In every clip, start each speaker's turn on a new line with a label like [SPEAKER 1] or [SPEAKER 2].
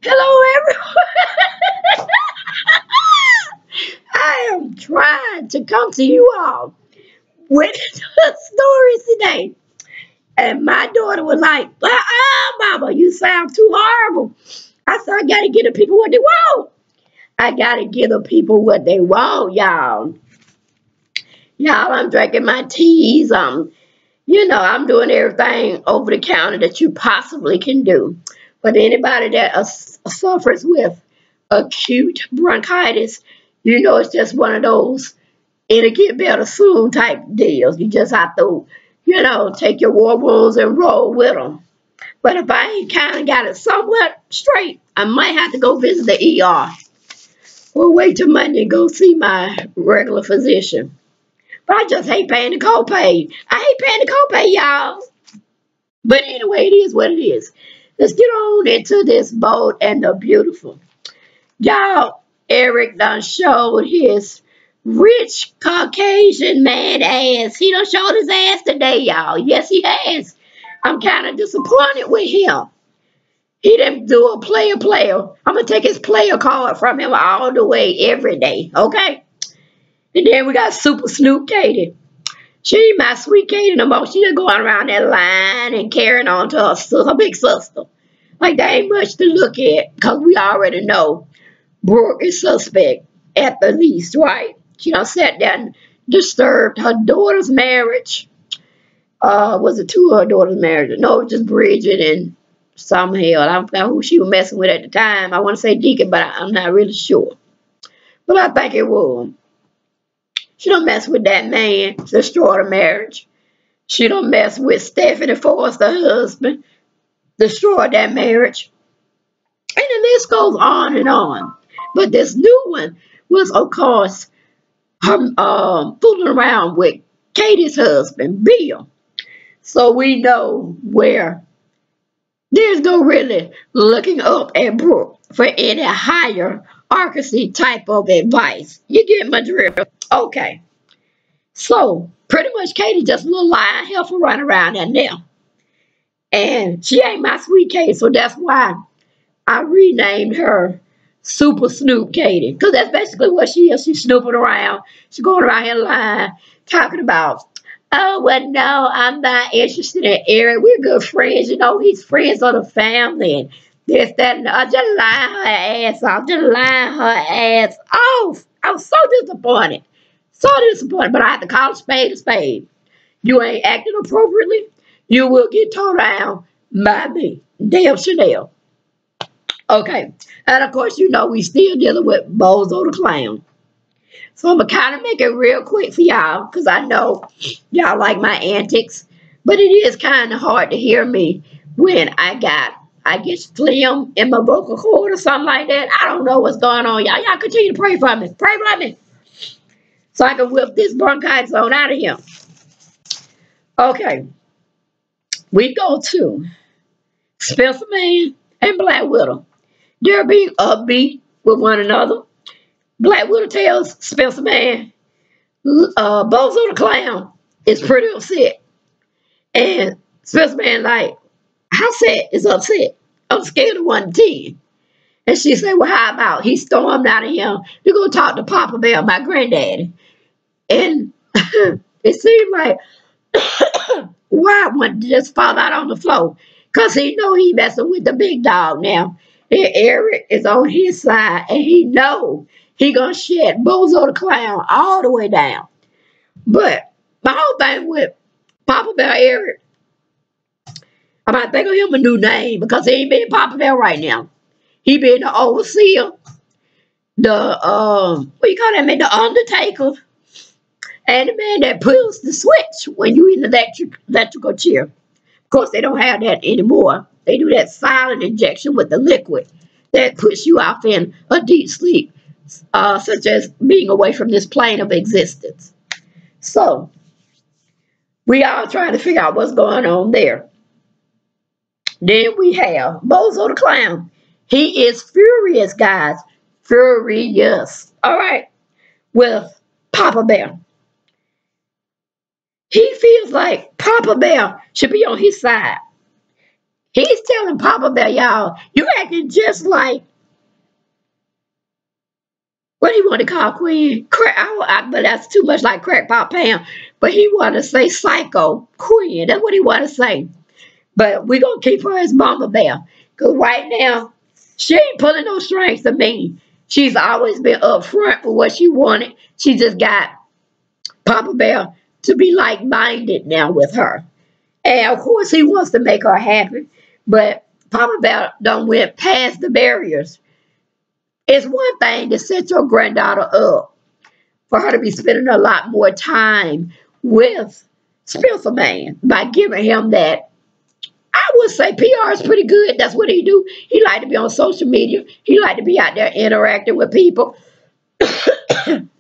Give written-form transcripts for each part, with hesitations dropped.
[SPEAKER 1] Hello, everyone. I am trying to come to you all with stories today. And my daughter was like, Mama, you sound too horrible. I said, I got to give the people what they want. I got to give the people what they want, y'all. Y'all, I'm drinking my teas. I'm doing everything over the counter that you possibly can do. But anybody that suffers with acute bronchitis, it's just one of those it'll get better soon type deals. You just have to, take your war wounds and roll with them. But if I ain't kind of got it somewhat straight, I might have to go visit the ER or wait till Monday and go see my regular physician. But I just hate paying the copay. I hate paying the copay, y'all. But anyway, it is what it is. Let's get on into this bold and the beautiful. Y'all, Eric done showed his rich Caucasian man ass. He done showed his ass today, y'all. Yes, he has. I'm kind of disappointed with him. He didn't do a player. I'm going to take his player card from him all the way every day, okay? And then we got Super Snoop Katie. She ain't my sweet Katie no more. She just going around that line and carrying on to her big sister. Like, there ain't much to look at because we already know Brooke is suspect at the least, right? She done sat down and disturbed her daughter's marriage. Was it two of her daughter's marriage? No, just Bridget and some hell. I don't know who she was messing with at the time. I want to say Deacon, but I'm not really sure. But I think it was. She don't mess with that man, destroy the marriage. She don't mess with Stephanie Forrest, her husband, destroy that marriage. And the list goes on and on. But this new one was, of course, her fooling around with Katie's husband, Bill. So we know where there's no really looking up at Brooke for any higher arcasy type of advice. You get my drift? Okay. So pretty much Katie just a little lying heifer running around there now. And she ain't my sweet Katie, so that's why I renamed her Super Snoop Katie. Because that's basically what she is. She's snooping around. She's going around here lying, talking about, oh, well, no, I'm not interested in Eric. We're good friends. He's friends of the family. And this, that, and the, just lying her ass off. Just lying her ass off. I was so disappointed. So disappointed. But I had to call a spade a spade. You ain't acting appropriately. You will get towed down by me. Damn Chanel. Okay. And of course, we still dealing with Bozo the Clown. So I'm going to kind of make it real quick for y'all because I know y'all like my antics. But it is kind of hard to hear me when I get phlegm in my vocal cord or something like that. I don't know what's going on, y'all. Y'all continue to pray for me. Pray for me. So I can whip this bronchitis on out of here. Okay. We go to Spencer Man and Black Widow. They're being upbeat with one another. Black Widow tells Spencer Man, Bozo the Clown is pretty upset. And Spencer Man like, how sad is upset? I'm scared of 1 to 10. And she said, well, how about he stormed out of here to go talk to Papa Bear, my granddaddy. And it seemed like Wild one just fall out on the floor. Because he know he messing with the big dog now. And Eric is on his side. And he know he gonna shed Bozo the Clown all the way down. But my whole thing with Papa Bear Eric, I might think of him a new name because he ain't being Papa Bear right now. He been the overseer, the what you call that man, the undertaker, and the man that pulls the switch when you in the electrical chair. Of course, they don't have that anymore. They do that silent injection with the liquid that puts you off in a deep sleep, such as being away from this plane of existence. So, we all trying to figure out what's going on there. Then we have Bozo the Clown. He is furious, guys. Furious. All right. With Papa Bear. He feels like Papa Bear should be on his side. He's telling Papa Bear, y'all, you acting just like, what do you want to call Queen? But that's too much like Crackpot Pam. But he want to say Psycho Queen. That's what he want to say. But we're going to keep her as Mama Bear. Because right now, she ain't pulling no strings to me. She's always been upfront with what she wanted. She just got Papa Bear to be like-minded now with her. And, of course, he wants to make her happy. But Papa Bear done went past the barriers. It's one thing to set your granddaughter up for her to be spending a lot more time with Spencer Man by giving him that. I would say PR is pretty good. That's what he do. He like to be on social media. He like to be out there interacting with people.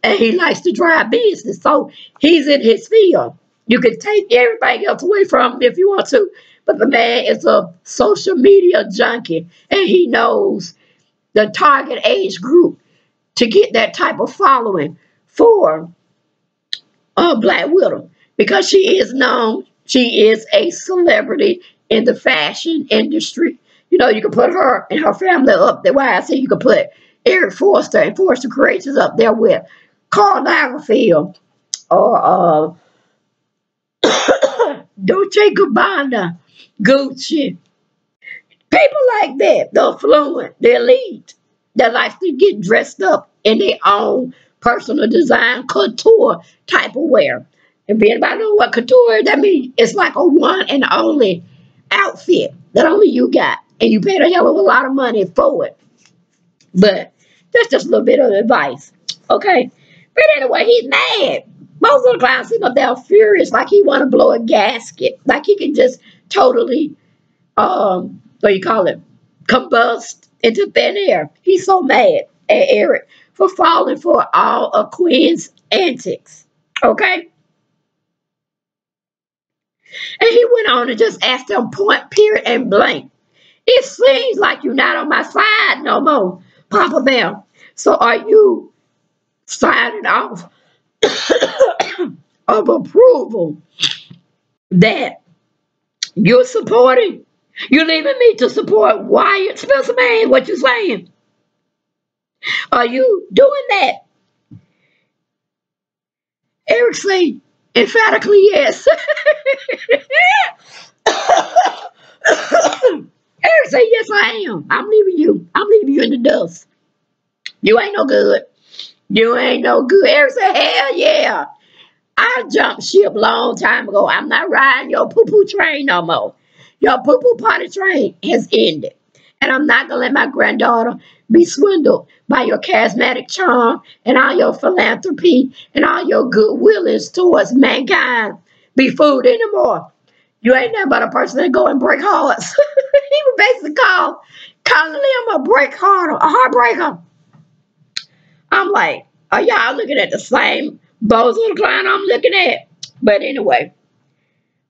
[SPEAKER 1] And he likes to drive business. So he's in his field. You can take everything else away from him if you want to. But the man is a social media junkie. And he knows the target age group to get that type of following for Black Widow. Because she is known. She is a celebrity in the fashion industry. You know, you can put her and her family up there. Why I say you can put Eric Forster and Forster Creations up there with Karl Lagerfeld or Dolce & Gabbana, Gucci. People like that, the affluent, the elite, that likes to get dressed up in their own personal design, couture type of wear. If anybody know what couture is, that means it's like a one and only outfit that only you got. And you paid a hell of a lot of money for it. But that's just a little bit of advice. Okay? But anyway, he's mad. Most of the clowns sitting up there furious, like he want to blow a gasket. Like he can just totally, what do you call it, combust into thin air. He's so mad at Eric for falling for all of Quinn's antics. Okay? And he went on and just asked him point, period, and blank. It seems like you're not on my side no more, Papa Bear. So are you signing off of approval that you're supporting? You're leaving me to support Wyatt Spencer Man, what you saying? Are you doing that? Eric say emphatically yes. Eric say, yes, I am. I'm leaving you. I'm leaving you in the dust. You ain't no good. You ain't no good. Eric said, hell yeah. I jumped ship a long time ago. I'm not riding your poo-poo train no more. Your poo-poo party train has ended. And I'm not going to let my granddaughter be swindled by your charismatic charm and all your philanthropy and all your goodwill towards mankind be fooled anymore. You ain't nothing but a person that go and break hearts. He would basically calling him a heartbreaker. I'm like, are y'all looking at the same bozo the clown I'm looking at? But anyway,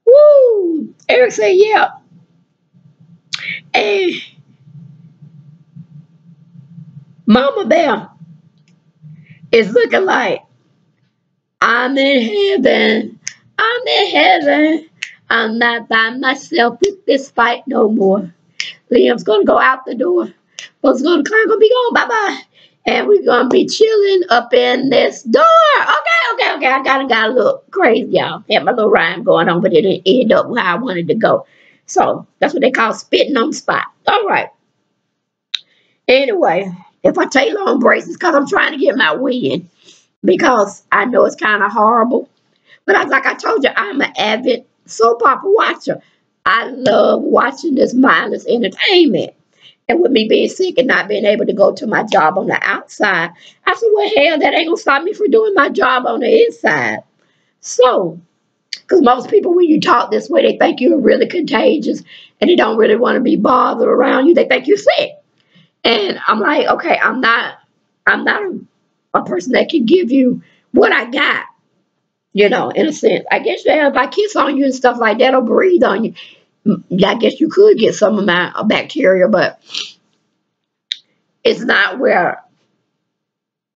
[SPEAKER 1] woo! Eric said, yeah. And Mama Bear is looking like, I'm in heaven. I'm in heaven. I'm not by myself with this fight no more. Liam's going to go out the door. Bo's going to be gone. Bye-bye. And we're going to be chilling up in this door. Okay. I got a little crazy, y'all. Had my little rhyme going on, but it didn't end up where I wanted to go. So that's what they call spitting on the spot. All right. Anyway, if I take long breaks, it's because I'm trying to get my win. Because I know it's kind of horrible. But like I told you, I'm an avid soap opera watcher. I love watching this mindless entertainment. And with me being sick and not being able to go to my job on the outside, I said, well, hell, that ain't going to stop me from doing my job on the inside. So, because most people, when you talk this way, they think you're really contagious and they don't really want to be bothered around you. They think you're sick. And I'm like, okay, I'm not a person that can give you what I got, you know, in a sense. I guess if I kiss on you and stuff like that or breathe on you, I guess you could get some of my bacteria, but it's not where,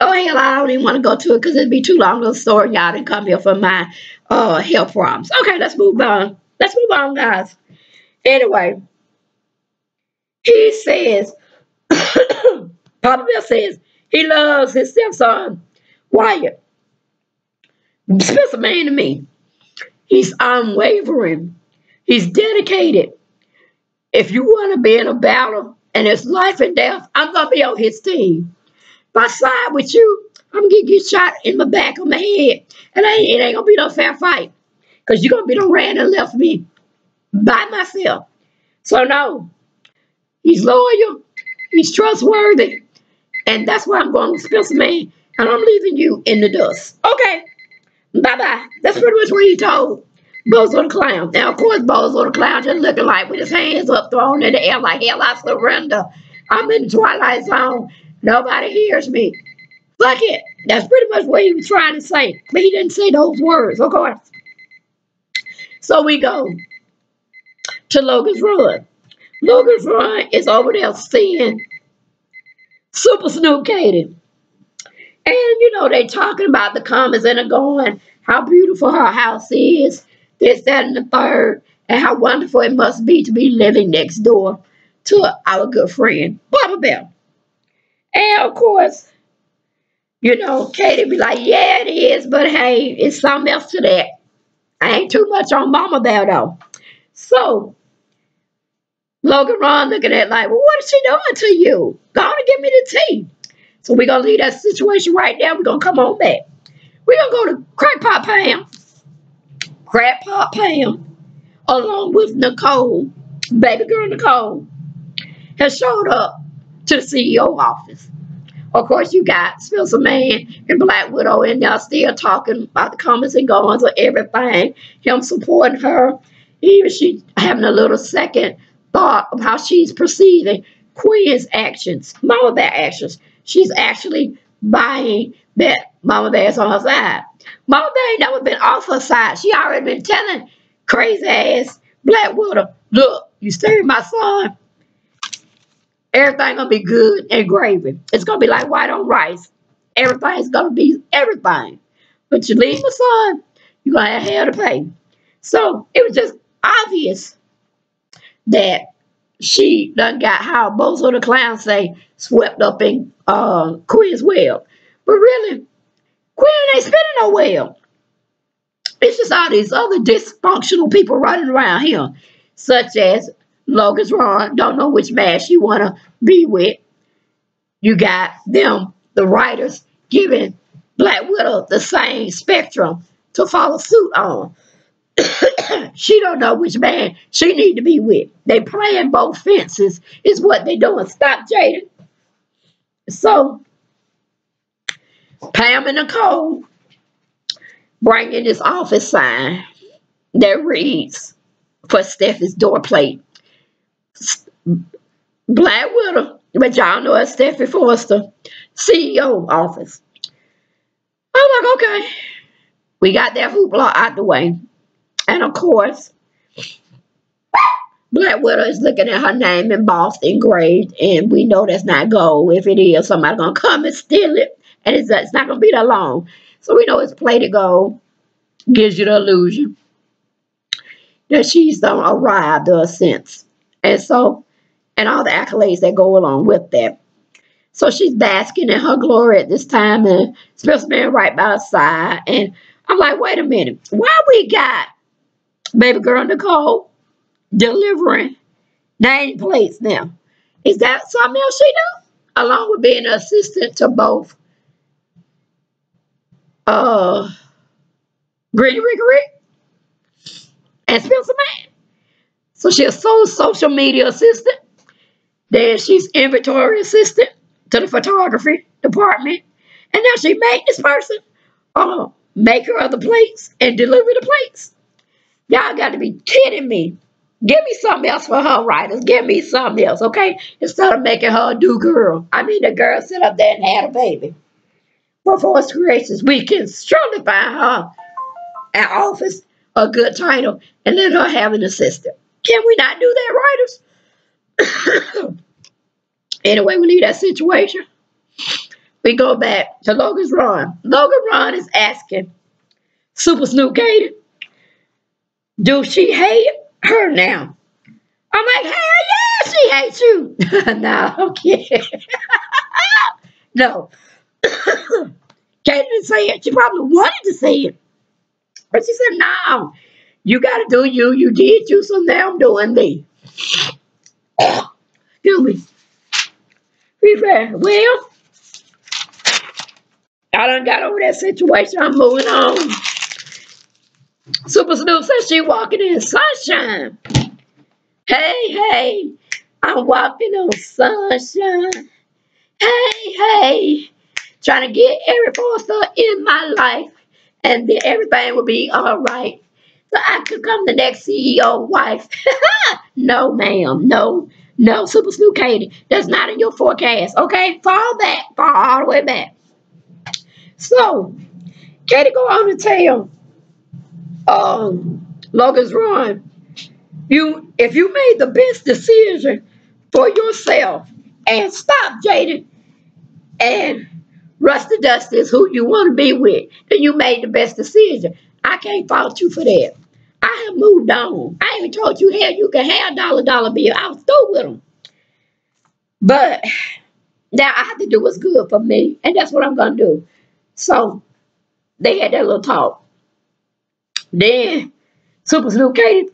[SPEAKER 1] oh, hell, I don't even want to go to it because it'd be too long of a story. Y'all didn't come here for my health problems. Okay, let's move on. Let's move on, guys. Anyway, He says, Papa Bear says he loves his stepson, Wyatt. Spencer Man to me. He's unwavering. He's dedicated. If you want to be in a battle and it's life and death, I'm going to be on his team. If I side with you, I'm going to get shot in my back of my head. And it ain't going to be no fair fight. Because you're going to be the ran and left me by myself. So no, he's loyal. He's trustworthy. And that's why I'm going with Spencer Man. And I'm leaving you in the dust. Okay. Bye-bye. That's pretty much what he told Bozo the Clown. Now, of course, Bozo the Clown just looking like with his hands up, thrown in the air like, hell, I surrender. I'm in the Twilight Zone. Nobody hears me. Fuck it. That's pretty much what he was trying to say. But he didn't say those words, of course. So we go to Logan's Run. Logan's Run is over there seeing Super Snoop Katie. And, you know, they talking about the comments and they're going, how beautiful her house is, this, that, and the third, and how wonderful it must be to be living next door to our good friend, Papa Bear. And, of course, you know, Katie be like, yeah, it is, but hey, it's something else to that. I ain't too much on Mama Bear, though. So, Logan Ron looking at it like, well, what is she doing to you? Go on and give me the tea. So we're going to leave that situation right there. We're going to come on back. We're going to go to Crackpot Pam. Crackpot Pam, along with Nicole, baby girl Nicole, has showed up to the CEO office. Of course, you got Spencer Man and Black Widow in there still talking about the comings and goings of everything. Him supporting her. Even she having a little second thought of how she's perceiving Quinn's actions, Mama Bear actions. She's actually buying that Mama Bear's on her side. Mama Bear ain't never been off her side. She already been telling crazy ass Black Widow, look, you stay with my son, everything gonna be good and gravy. It's gonna be like white on rice. Everything's gonna be everything. But you leave my son, you're gonna have hell to pay. So it was just obvious that she done got how Bozo the Clown say swept up in Quinn's web. But really, Quinn ain't spinning no web. It's just all these other dysfunctional people running around here, such as Logan's Ron, don't know which man she want to be with. You got them, the writers, giving Black Widow the same spectrum to follow suit on. She don't know which man she need to be with. They playing both fences is what they doing. Stop, Jaden. So, Pam and Nicole bring in this office sign that reads for Steffi's door plate. Black Widow, but y'all know it's Steffi Forster, CEO office. I'm like, okay. We got that hoopla out the way. And of course, Black Widow is looking at her name embossed, engraved, and we know that's not gold. If it is, somebody's going to come and steal it, and it's not going to be that long. So we know it's plated gold. Gives you the illusion that she's arrived since. And so, and all the accolades that go along with that. So she's basking in her glory at this time, and Spencer Man right by her side. And I'm like, wait a minute. Why we got baby girl Nicole delivering nameplates now? Is that something else she do? Along with being an assistant to both Gritty Rick Rick and Spencer Man. So she's a sole social media assistant. Then she's inventory assistant to the photography department. And now she made this person make her other plates and deliver the plates. Y'all got to be kidding me. Give me something else for her writers. Give me something else, okay? Instead of making her a do girl. I mean, the girl sit up there and had a baby. But for us creations, we can surely find her an office, a good title, and let her have an assistant. Can we not do that, writers? Anyway, we leave that situation. We go back to Logan's Run. Logan Run is asking Super Snoop Katie, do she hate her now? I'm like, hell She hates you. No, okay. No. Katie didn't say it. She probably wanted to say it. But she said, no, you got to do you. You did you, so now I'm doing me. Excuse me. Well, I done got over that situation. I'm moving on. Super Snoop says she walking in sunshine. Hey, I'm walking on sunshine. Hey, trying to get every monster in my life, and then everything will be all right. So I could become the next CEO wife. No, ma'am. No, Super Snoop Katie. That's not in your forecast. Okay? Fall all the way back. So, Katie go on to tell Logan's Run, if you made the best decision for yourself and stop Jaden and Rusty Dusty is who you want to be with, then you made the best decision. I can't fault you for that. I have moved on. I even told you, hell, you can have dollar bill. I was through with them. But now I have to do what's good for me, and that's what I'm going to do. So they had that little talk. Then Super Snoop Katie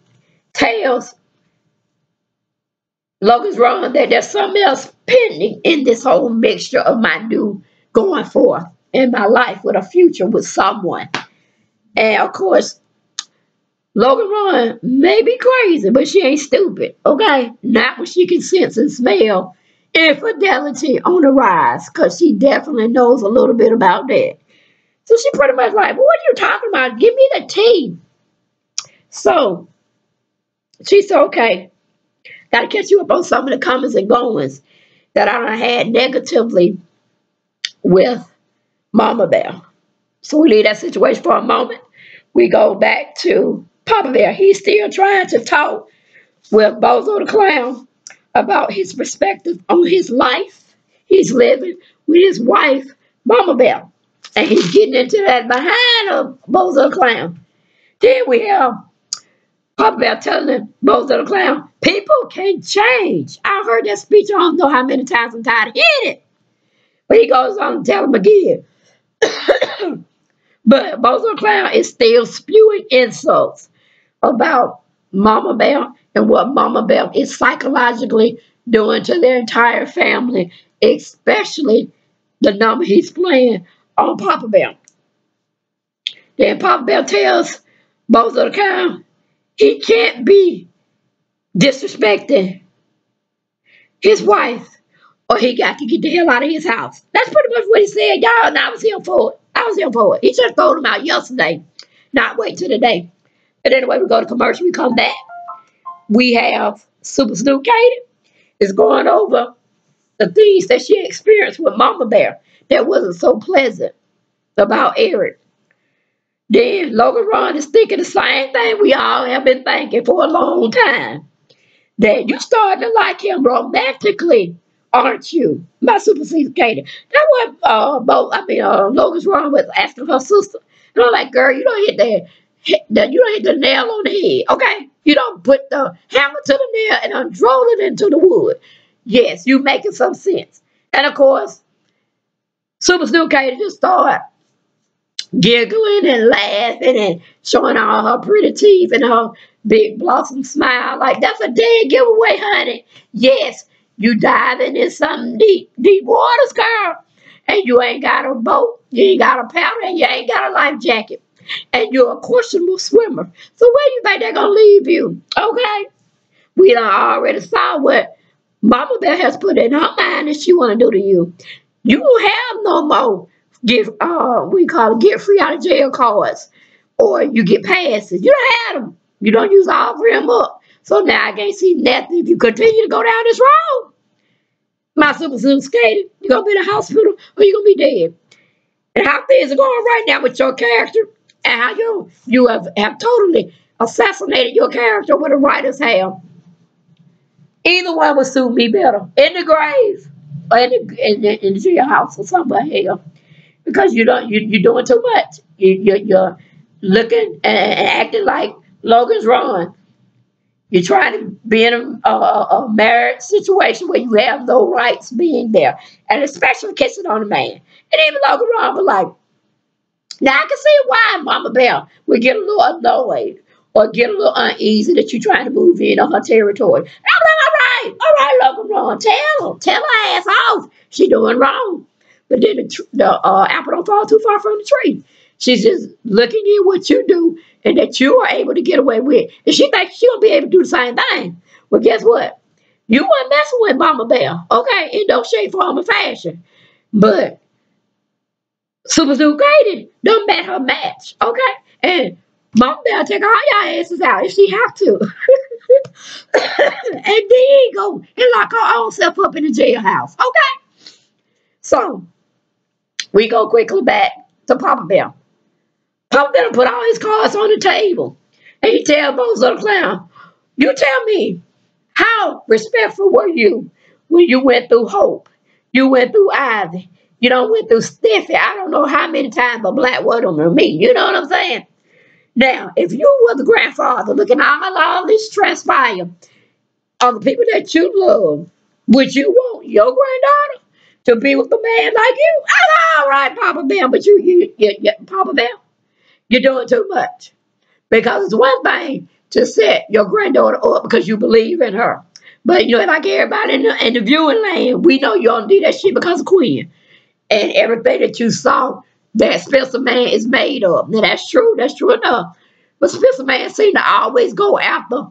[SPEAKER 1] tells Logan's Run that there's something else pending in this whole mixture of my new going forth in my life with a future with someone. And of course, Logan Run may be crazy, but she ain't stupid, okay? Not when she can sense and smell infidelity on the rise, because she definitely knows a little bit about that. So she pretty much like, what are you talking about? Give me the tea. So she said, okay, got to catch you up on some of the comings and goings that I done had negatively with Mama Bear. So we leave that situation for a moment. We go back to Papa Bear. He's still trying to talk with Bozo the Clown about his perspective on his life. He's living with his wife, Mama Bear. And he's getting into that behind of Bozo the Clown. Then we have Papa Bear telling Bozo the Clown, people can change. I heard that speech, I don't know how many times. I'm tired of hearing it. But he goes on to tell him again. But Bozo the Clown is still spewing insults about Mama Bear and what Mama Bear is psychologically doing to their entire family, especially the number he's playing on Papa Bear. Then Papa Bear tells Bozo the Clown he can't be disrespecting his wife or he got to get the hell out of his house. That's pretty much what he said, y'all, and I was here for it. He just told him out yesterday, not wait till today. But anyway, we go to commercial, we come back. We have Super Snoop Katie is going over the things that she experienced with Mama Bear that wasn't so pleasant about Eric. Then Logan Ron is thinking the same thing we all have been thinking for a long time. That you starting to like him romantically, aren't you? My Super Snoop Katie. That what Logan's Ron was asking her sister. And I'm like, girl, you don't hit the nail on the head, okay? You don't put the hammer to the nail and drove it into the wood. Yes, you making some sense. And of course, Super Snoop Katie just started giggling and laughing and showing all her pretty teeth and her big blossom smile. Like, that's a dead giveaway, honey. Yes, you diving in some deep waters, girl. And you ain't got a boat, you ain't got a paddle, and you ain't got a life jacket. And you're a questionable swimmer. So where you think they're going to leave you? Okay? We done already saw what Mama Bear has put in her mind that she want to do to you. You don't have no more get free out of jail cards. Or you get passes. You don't have them. You don't use all three of them up. So now I can't see nothing if you continue to go down this road. My Super Snoop Katie, you're going to be in the hospital or you're going to be dead. And how things are going right now with your character and how you have totally assassinated your character with the writers have. Either one would suit me better. In the grave or in the jailhouse or something hell. Because you're doing too much. You're looking and acting like Logan's Run. You're trying to be in a marriage situation where you have no rights being there, and especially kissing on a man. And even though wrong, but like, now I can see why Mama Bear would get a little annoyed or get a little uneasy that you're trying to move in on her territory. And I'm like, all right, Logan Ron, tell her ass off. She doing wrong. But then the apple don't fall too far from the tree. She's just looking at what you do and that you are able to get away with. And she thinks she'll be able to do the same thing. Well, guess what? You weren't messing with Mama Bear, okay? In no shape, form, or fashion. But Super Sue Grady done met her match, okay? And Mama Bear take all y'all asses out if she have to. And then go and lock her own self up in the jailhouse, okay? So, we go quickly back to Papa Bear. Papa Bear put all his cards on the table. And he tells Bozo the Clown, you tell me, how respectful were you when you went through Hope? You went through Ivy. You don't went through Stiffy. I don't know how many times a black widow or me. You know what I'm saying? Now, if you were the grandfather looking all this transpire on the people that you love, would you want your granddaughter to be with a man like you? All right, Papa Bear, but you Papa Bear, you're doing too much. Because it's one thing to set your granddaughter up because you believe in her. But, you know, like everybody in the viewing land, we know you don't do that shit because of Queen. And everything that you saw that Spencer Man is made of. Now, that's true enough. But Spencer Man seemed to always go after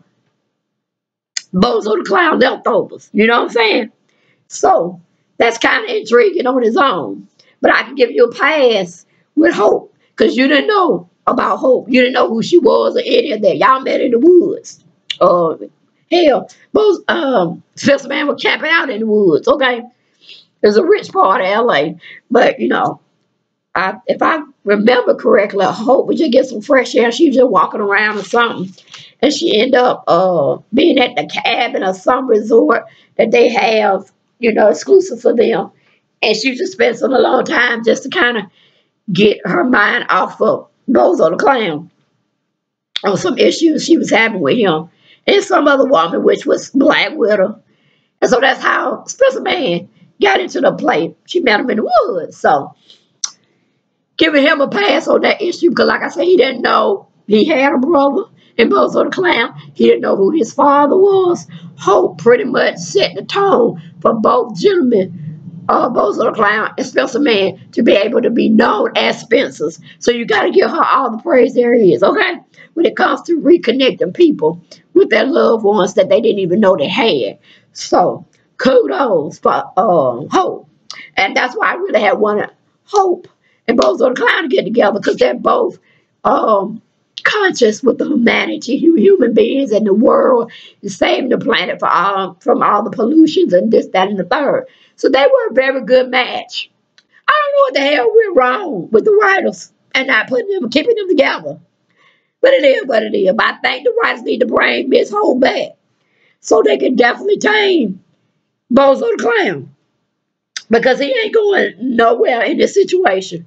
[SPEAKER 1] Bozo the Clown leftovers. You know what I'm saying? So, that's kind of intriguing on its own. But I can give you a pass with Hope. Because you didn't know about Hope. You didn't know who she was or any of that. Y'all met in the woods. Hell, Spencer Man was camping out in the woods, okay? It's a rich part of LA. But, you know, if I remember correctly, Hope would just get some fresh air. She was just walking around or something. And she ended up being at the cabin or some resort that they have, you know, exclusive for them. And she just spent some a long time just to kind of get her mind off of Bozo the Clown on some issues she was having with him and some other woman, which was Black Widow. And so that's how Spencer Man got into the play. She met him in the woods. So giving him a pass on that issue because, like I said, he didn't know he had a brother in Bozo the Clown. He didn't know who his father was. Hope pretty much set the tone for both gentlemen, Bozo the Clown and Spencer Man, to be able to be known as Spencers. So you got to give her all the praise there is, okay? When it comes to reconnecting people with their loved ones that they didn't even know they had. So kudos for Hope. And that's why I really had wanted Hope and Bozo the Clown to get together because they're both conscious with the humanity, human beings, and the world, and saving the planet from all the pollutions and this, that, and the third. So they were a very good match. I don't know what the hell went wrong with the writers and not keeping them together. But it is what it is. But I think the writers need to bring Miss Hope back so they can definitely tame Bozo the Clown because he ain't going nowhere in this situation.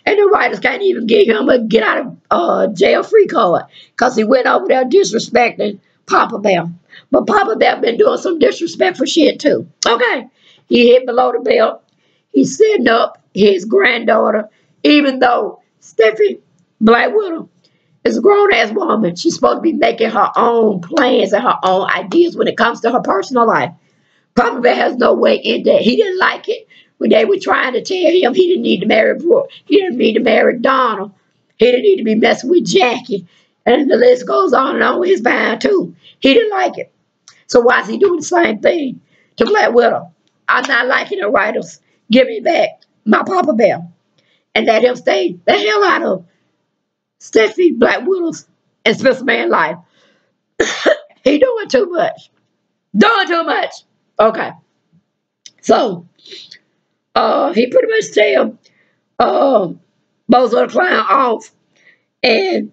[SPEAKER 1] And the writers can't even give him a get out of jail free card because he went over there disrespecting Papa Bear. But Papa Bear been doing some disrespectful shit too. Okay. He hit below the belt. He's setting up his granddaughter, even though Steffi Black Widow is a grown-ass woman. She's supposed to be making her own plans and her own ideas when it comes to her personal life. Papa Bear has no way in that. He didn't like it when they were trying to tell him he didn't need to marry Brooke. He didn't need to marry Donald. He didn't need to be messing with Jackie. And the list goes on and on with his vine, too. He didn't like it. So why is he doing the same thing to Black Widow? I'm not liking the writers. Give me back my Papa Bear. And let him stay the hell out of Steffi Black Widow's and Spencer Man life. He doing too much. Doing too much. Okay. So, he pretty much tell Bozo the Clown off. And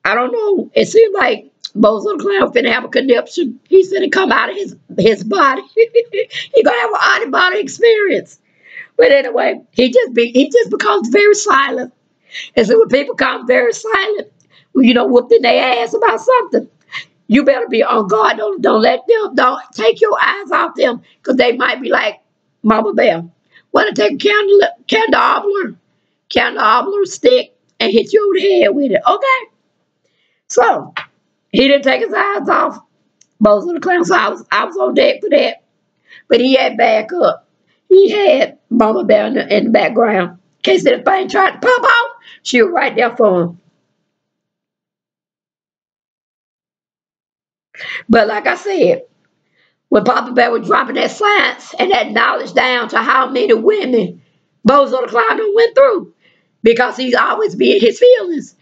[SPEAKER 1] I don't know. It seemed like Bozo the Clown finna have a conniption. He's finna come out of his body. He gonna have an out-of-body experience. But anyway, he just becomes very silent. And so when people become very silent, you know, whooping their ass about something, You better be on guard. Don't let them, don't take your eyes off them, because they might be like Mama Bear. Want to take a candelabra stick and hit you over the head with it. Okay. So he didn't take his eyes off most of the clown. So I was on deck for that. But he had back up. He had Mama Bear in the background. In case anything tried to pop off, she was right there for him. But like I said, when Papa Bear was dropping that science and that knowledge down to how many women Bozo the Clown went through, because he's always being his feelings,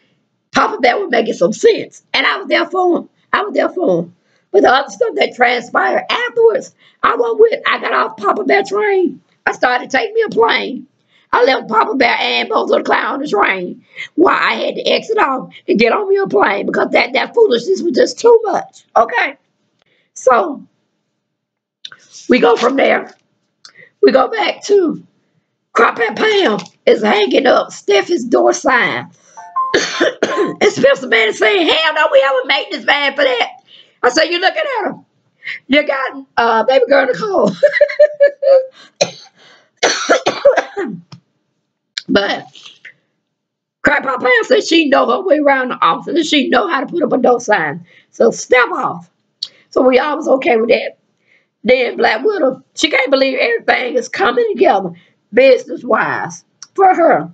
[SPEAKER 1] Papa Bear was making some sense. And I was there for him. I was there for him. But the other stuff that transpired afterwards, I got off Papa Bear train. I started taking me a plane. I left Papa Bear and Bozo the Clown on the train. Why I had to exit off and get on me a plane, because that foolishness was just too much. Okay? So we go from there. We go back to Croppat Pam is hanging up Steffi's door sign. And Spencer Man is saying, hell no, we have a maintenance van for that. I said, you looking at her. You got baby girl Nicole. But Croppat Pam said she know her way around the office and she know how to put up a door sign. So step off. So we all was okay with that. Then Black Widow, she can't believe everything is coming together business-wise for her.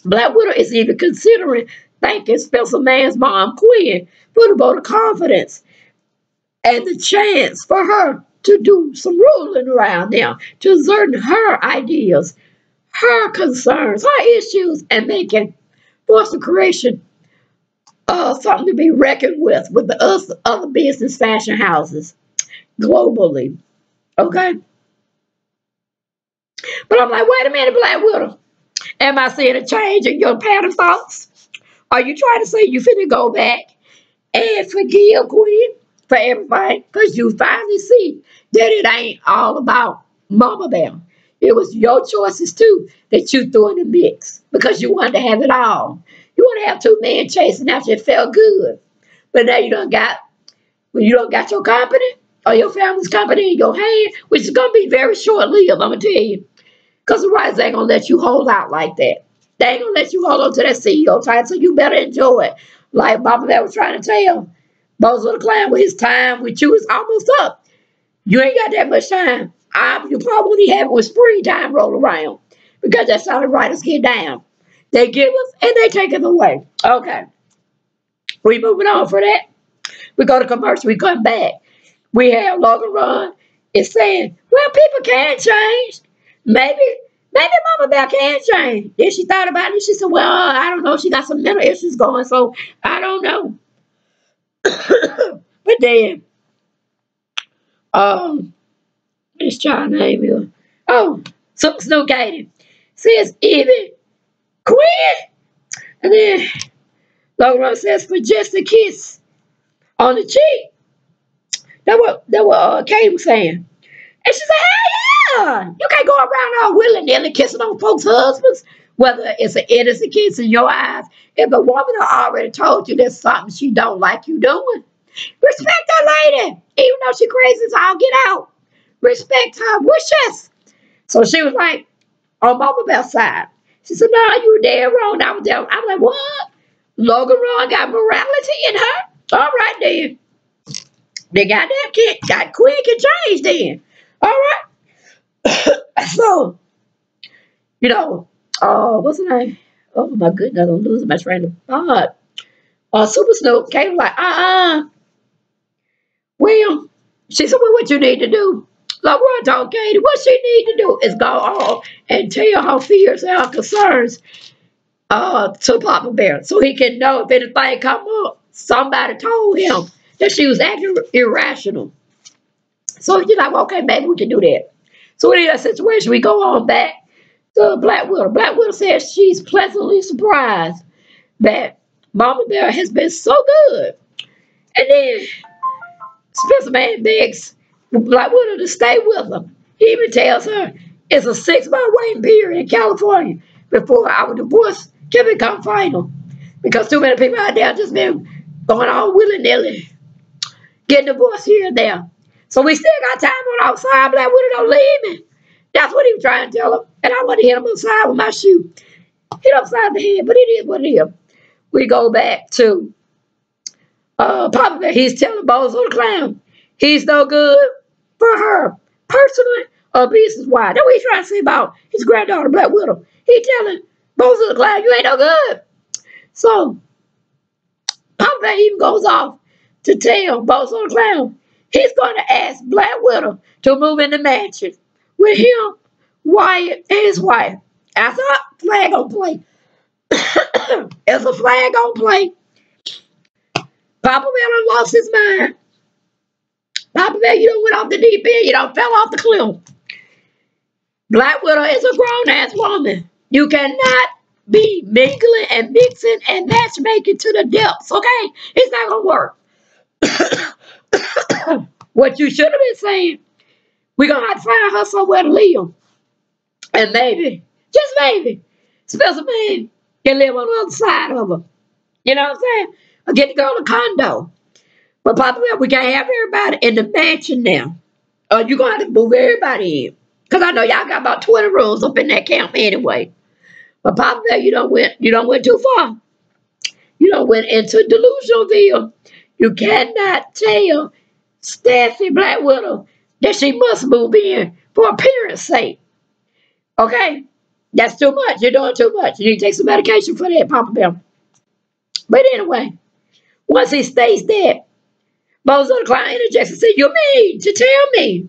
[SPEAKER 1] Black Widow is even considering thanking Spencer Man's mom, Quinn, for the vote of confidence and the chance for her to do some ruling around now, to exert her ideas, her concerns, her issues, and making force the creation of something to be reckoned with the other business fashion houses globally. Okay? But I'm like, wait a minute, Black Widow. Am I seeing a change in your pattern of thoughts? Are you trying to say you finna go back and forgive Queen for everything? Because you finally see that it ain't all about Mama Bear. It was your choices too that you threw in the mix because you wanted to have it all. You want to have two men chasing after you. It felt good. But now you done got your company or your family's company in your hand, which is going to be very short-lived, I'm going to tell you. Because the rights ain't going to let you hold out like that. They ain't going to let you hold on to that CEO title, so you better enjoy it. Like Mama Bear was trying to tell Bozo the Clown, with his time with you is almost up. You ain't got that much time. You probably only have it when springtime roll around. Because that's how the writers get down. They give us and they take it away. Okay. We moving on for that. We go to commercial, we come back. We have Logan Run is saying, well, people can change. Maybe Mama Bear can change. Then she thought about it. She said, well, I don't know. She got some mental issues going, so I don't know. But then, this child name here. Oh, Super Snoop Katie says, even Quinn. And then Logan Run says, for just a kiss on the cheek. That what Katie was saying. And she said, hell yeah. You can't go around all willy-nilly kissing on folks' husbands, whether it's an innocent kiss in your eyes. If the woman already told you there's something she don't like you doing, respect that lady. Even though she crazy as all get out. Respect her wishes. So she was like, on Mama Bear's side. She said, no, you were dead wrong. I was there. I'm like, what? Logan Run got morality in her? All right, then. The goddamn kid got quick and changed then. All right. So, you know, what's the name? Oh my goodness, I'm losing my train of thought. Super Snoop came like, well, she said, well, what you need to do? LeBron told Katie, what she need to do is go on and tell her fears and her concerns to Papa Bear, so he can know if anything come up. Somebody told him that she was acting irrational. So you're like, okay, maybe we can do that. So in that situation, we go on back to Black Widow. Black Widow says she's pleasantly surprised that Mama Bear has been so good. And then Spencer Man begs Black Widow to stay with him. He even tells her it's a 6-month waiting period in California before our divorce can become final. Because too many people out there just been going on willy-nilly. getting divorced here and there. So we still got time on our side. Black Widow, don't leave me. That's what he was trying to tell him. And I want to hit him upside with my shoe. Hit upside the head, but it is what it is. We go back to Papa Bear. He's telling Bozo the Clown he's no good for her personally or business wise. That's what he's trying to say about his granddaughter, Black Widow. He's telling Bozo the Clown, you ain't no good. So Papa Bear even goes off to tell Bozo the Clown he's going to ask Black Widow to move in the mansion with him, Wyatt, and his wife. As a flag on play. As a flag on play. Papa Bear done lost his mind. Papa Bear, you done went off the deep end. You done fell off the cliff. Black Widow is a grown-ass woman. You cannot be mingling and mixing and matchmaking to the depths, okay? It's not going to work. What you should have been saying, we're going to have to find her somewhere to live. And maybe, just maybe, Spencer Man can live on the other side of her. You know what I'm saying? Or get to go to condo. But Papa Bear, we can't have everybody in the mansion now. Or you're going to have to move everybody in. Because I know y'all got about 20 rooms up in that camp anyway. But Papa Bear, you don't went too far. You don't went into Delusionalville. You cannot tell Steffi Black Widow that she must move in for appearance sake. Okay? That's too much. You're doing too much. You need to take some medication for that, Papa Bear. But anyway, once he states that, Bozo the Clown interjects and said, you mean to tell me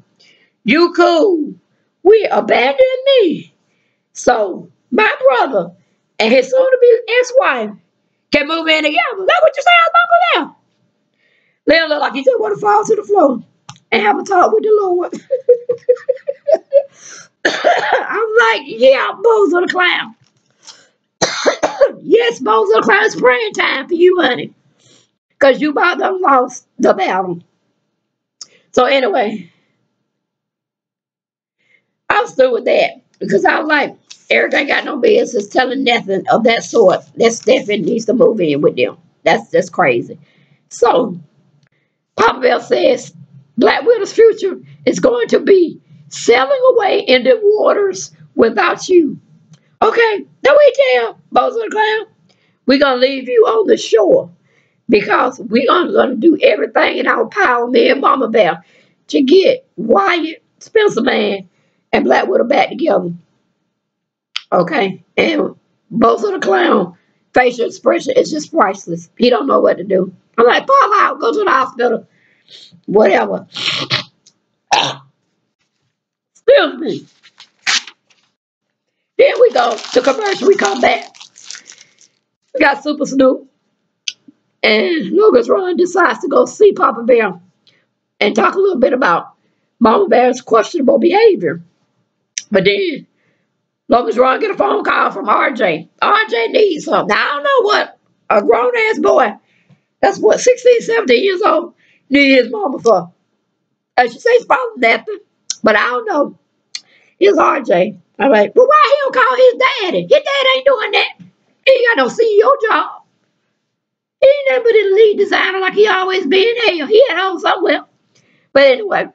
[SPEAKER 1] you cool we abandoned me so my brother and his soon-to-be ex-wife can move in together? That's what you say, Papa Bear? Leon looked like he just want to fall to the floor and have a talk with the Lord. I'm like, yeah, Bozo the Clown. Yes, Bozo the Clown, it's praying time for you, honey. Because you about to lost the battle. So anyway, I'm through with that. Because I was like, Eric ain't got no business telling nothing of that sort. That Stephanie needs to move in with them. That's just crazy. So, Papa Bear says, Black Widow's future is going to be sailing away in the waters without you. Okay, now we tell Bozo the Clown, we're going to leave you on the shore. Because we're going to do everything in our power, me and Mama Bear, to get Wyatt, Spencer Man, and Black Widow back together. Okay? And Bozo the Clown, facial expression is just priceless. He don't know what to do. I'm like, fall out, go to the hospital, whatever. Excuse me. Then we go to commercial, we come back. We got Super Snoop. And Lucas Ron decides to go see Papa Bear and talk a little bit about Mama Bear's questionable behavior. But then Lucas Ron get a phone call from RJ. RJ needs something. Now, I don't know what a grown-ass boy, that's what, 16, 17 years old, needs his mama for. And she says probably nothing, but I don't know. Here's RJ. I'm like, well, why he don't call his daddy? His dad ain't doing that. He ain't got no CEO job. He ain't never been a lead designer like he always been. Hell, he at home somewhere. But anyway,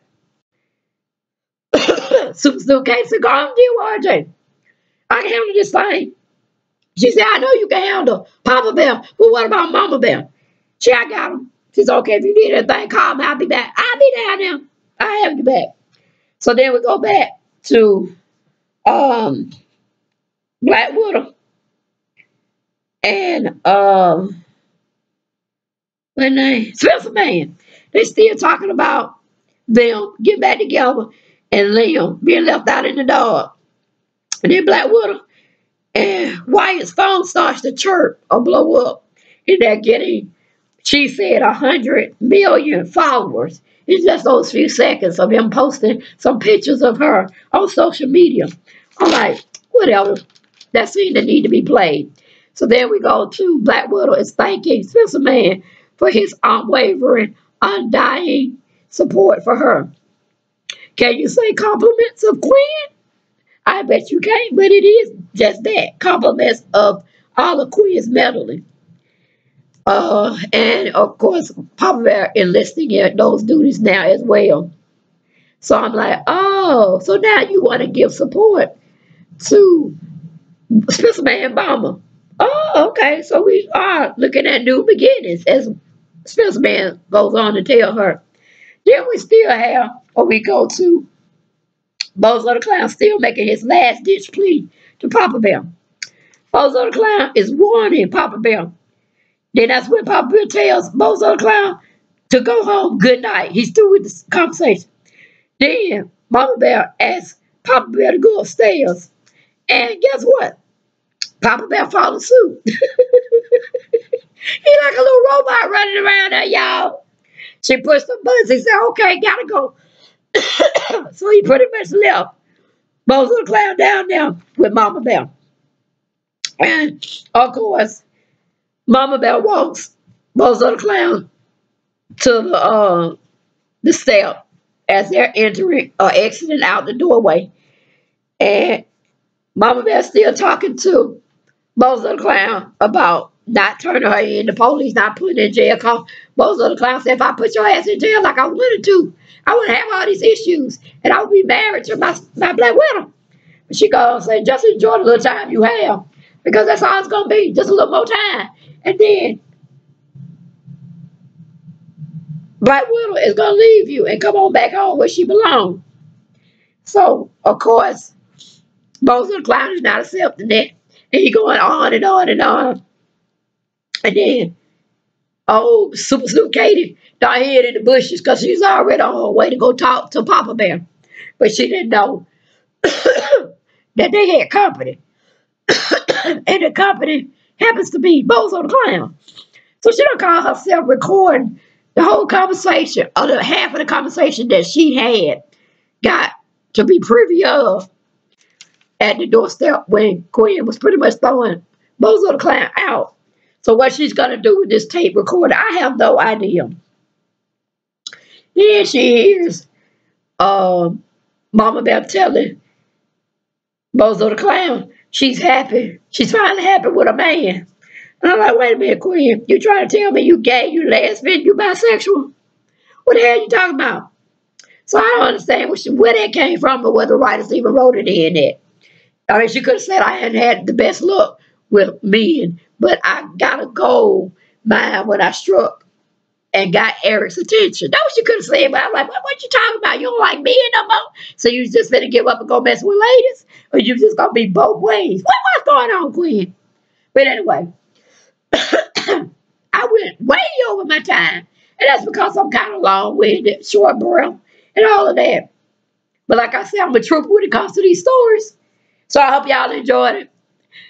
[SPEAKER 1] Super Snoop came to go and deal with RJ. I can handle this thing. She said, I know you can handle Papa Bear, but what about Mama Bear? She, I got him. She said, okay, if you need anything, call me. I'll be back. I'll be down there. I'll have you back. So then we go back to Black Widow and what name? Spencer Man. They still talking about them getting back together and Liam being left out in the dark. And then Black Widow and Wyatt's phone starts to chirp or blow up. And they're getting, she said, 100 million followers in just those few seconds of him posting some pictures of her on social media. I'm like, whatever. That scene that need to be played. So then we go to Black Widow is thanking Spencer Man for his unwavering, undying support for her. Can you say compliments of Queen? I bet you can't, but it is just that. Compliments of all of Queen's meddling. And of course, Papa Bear enlisting in those duties now as well. So I'm like, oh, so now you want to give support to Spencer Man Bomber. Oh, okay. So we are looking at new beginnings, as Spencer Man goes on to tell her. Then we still have, or we go to Bozo the Clown still making his last ditch plea to Papa Bear. Bozo the Clown is warning Papa Bear. Then that's when Papa Bear tells Bozo the Clown to go home. Good night. He's through with this conversation. Then Mama Bear asks Papa Bear to go upstairs. And guess what? Papa Bear followed suit. He like a little robot running around there, y'all. She pushed the buttons. He said, okay, gotta go. So he pretty much left Bozo the Clown down there with Mama Bear. And of course, Mama Bear walks Bozo the Clown to the step as they're entering or exiting out the doorway. And Mama Bear still talking to Bozo the Clown about not turning her in, the police not putting her in jail. Cause Bozo the Clown said, if I put your ass in jail like I wanted to, I wouldn't have all these issues and I would be married to my black widow. But she goes and say, just enjoy the little time you have, because that's all it's gonna be, just a little more time. And then Black Widow is gonna leave you and come on back home where she belongs. So of course, Bozo the Clown is not accepting that. And he going on and on and on. And then, oh, Super Snoop Katie done hid in the bushes because she's already on her way to go talk to Papa Bear. But she didn't know that they had company. And the company happens to be Bozo the Clown. So she don't call herself recording the whole conversation, or the half of the conversation that she had got to be privy of at the doorstep when Quinn was pretty much throwing Bozo the Clown out. So what she's going to do with this tape recorder, I have no idea. Then she hears Mama Bear telling Bozo the Clown she's happy. She's finally happy with a man. And I'm like, wait a minute, Quinn. You trying to tell me you gay, you lesbian, you bisexual? What the hell are you talking about? So I don't understand where that came from or whether the writers even wrote it in there. I mean, she could have said I hadn't had the best luck with men, but I got a gold mine when I struck and got Eric's attention. That's what she could have said, but I'm like, what you talking about? You don't like men no more? So you just finna give up and go mess with ladies? Or you just gonna be both ways? What's going on, Quinn? But anyway, I went way over my time. And that's because I'm kind of long-winded, short breath, and all of that. But like I said, I'm a trooper when it comes to these stories. So I hope y'all enjoyed it.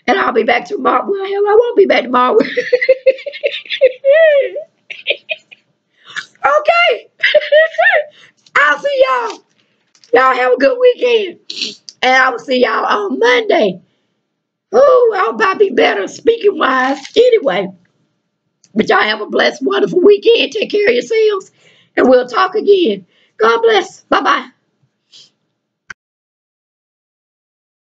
[SPEAKER 1] And I'll be back tomorrow. Well, hell, I won't be back tomorrow. Okay. I'll see y'all. Y'all have a good weekend. And I will see y'all on Monday. Oh, I'll probably be better speaking wise. Anyway. But y'all have a blessed, wonderful weekend. Take care of yourselves. And we'll talk again. God bless. Bye-bye.